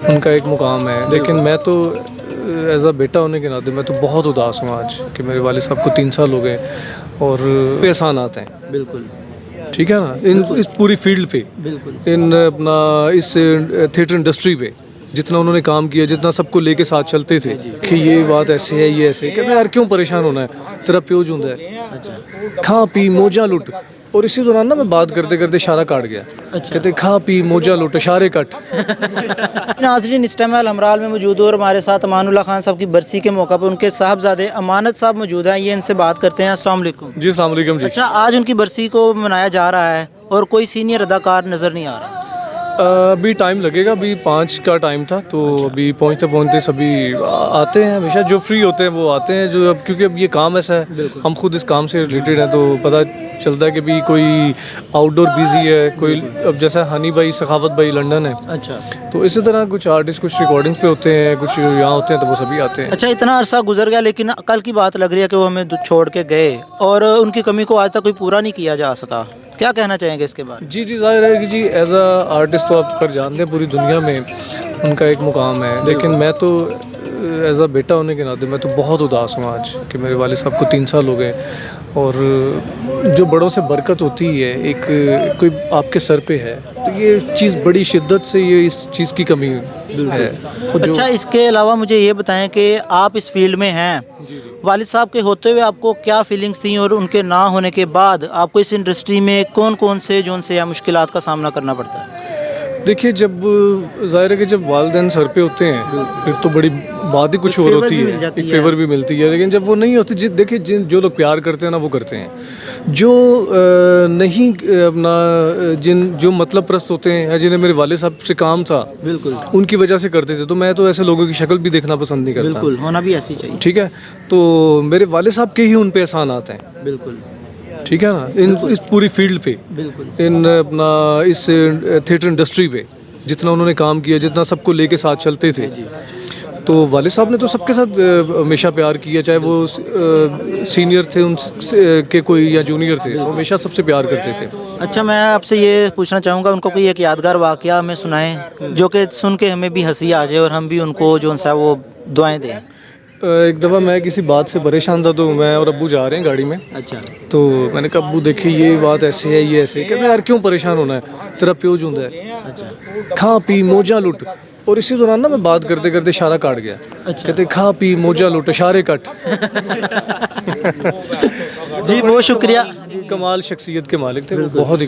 उनका एक मुकाम है, लेकिन मैं तो एज अ बेटा होने के नाते मैं तो बहुत उदास हूँ आज कि मेरे वाले साहब को 3 साल हो गए और एहसान आते हैं। बिल्कुल ठीक है ना, इस पूरी फील्ड पे, बिल्कुल इन अपना इस थिएटर इंडस्ट्री पे जितना उन्होंने काम किया, जितना सबको लेके साथ चलते थे कि ये बात ऐसे है, ये ऐसे कहते हैं, यार क्यों परेशान होना है, तेरा प्यो जुंदा है, अच्छा खा पी मौजा लुट। और इसी दौरान ना मैं बात करते करते इशारा काट गया। कहते खा पी मौजा लुट इशारे कट। नाज़रीन, इस टाइम अलहमराल में मौजूद हो और हमारे साथ अमानुल्लाह खान साहब की बरसी के मौका पर उनके साहबजादे अमानत साहब मौजूद हैं। ये इनसे बात करते हैं। अस्सलाम वालेकुम। जी अस्सलाम वालेकुम जी। अच्छा, आज उनकी बरसी को मनाया जा रहा है और कोई सीनियर अदाकार नज़र नहीं आ रहा। अभी टाइम लगेगा, अभी 5 का टाइम था, तो अभी पहुंचते पहुंचते सभी आते हैं। हमेशा जो फ्री होते हैं वो आते हैं, जो अब क्योंकि अब ये काम ऐसा है, हम खुद इस काम से रिलेटेड हैं, तो पता चलता है कि भी कोई आउटडोर बिजी है, कोई अब जैसा हनी भाई, सखावत भाई लंदन है, अच्छा तो इसी तरह कुछ आर्टिस्ट कुछ रिकॉर्डिंग्स पे होते हैं, कुछ यहाँ होते हैं, तो वो सभी आते हैं। अच्छा, इतना अरसा गुजर गया, लेकिन कल की बात लग रही है कि वो हमें छोड़ के गए और उनकी कमी को आज तक कोई पूरा नहीं किया जा सका। क्या कहना चाहेंगे इसके बारे में? जी जी, जाहिर है कि जी एज अ आर्टिस्ट तो आप कर जानते हैं, पूरी दुनिया में उनका एक मुकाम है, लेकिन मैं तो एज अ बेटा होने के नाते मैं तो बहुत उदास हूँ आज कि मेरे वाले साहब को 3 साल हो गए। और जो बड़ों से बरकत होती है, एक कोई आपके सर पे है, तो ये चीज़ बड़ी शिद्दत से ये इस चीज़ की कमी है। अच्छा, इसके अलावा मुझे ये बताएं कि आप इस फील्ड में हैं, वालिद साहब के होते हुए आपको क्या फीलिंग्स थी और उनके ना होने के बाद आपको इस इंडस्ट्री में कौन कौन से जोन से या मुश्किलात का सामना करना पड़ता है? देखिए, जब ज़ाहिर है कि जब वालिदैन सर पे होते हैं फिर तो बड़ी बात ही कुछ और होती है, एक फेवर भी मिलती है, लेकिन जब वो नहीं होती, देखिए जो लोग प्यार करते हैं ना वो करते हैं, जो नहीं अपना जो मतलब प्रस्त होते हैं, जिन्हें मेरे वाले साहब से काम था, बिल्कुल उनकी वजह से करते थे, तो मैं तो ऐसे लोगों की शक्ल भी देखना पसंद नहीं करता। बिल्कुल, होना भी ऐसी चाहिए। ठीक है, तो मेरे वाले साहब के ही उन पे एहसान आते हैं। बिल्कुल ठीक है ना, इस पूरी फील्ड पे, बिल्कुल इन अपना इस थिएटर इंडस्ट्री पे जितना उन्होंने काम किया, जितना सबको लेके साथ चलते थे, तो वाले साहब ने तो सबके साथ हमेशा प्यार किया, चाहे वो सीनियर थे उनके कोई या जूनियर थे, तो हमेशा सबसे प्यार करते थे। अच्छा, मैं आपसे ये पूछना चाहूँगा, उनको कोई एक यादगार वाक़या हमें सुनाएं जो कि सुन के हमें भी हंसी आ जाए और हम भी उनको जो सा वो दुआएं दें। एक दफ़ा मैं किसी बात से परेशान था, तो मैं और अब्बू जा रहे हैं गाड़ी में, अच्छा तो मैंने कहा अब्बू देखिए ये बात ऐसे है, ये ऐसे, कहते यार क्यों परेशान होना है, तेरा प्यो जुंदा है, अच्छा खा पी मौजा लुट। और इसी दौरान ना मैं बात करते करते इशारा काट गया। कहते खा पी मौजा लुट इशारे कट। जी, बहुत शुक्रिया। कमाल शख्सियत के मालिक थे, वो बहुत ही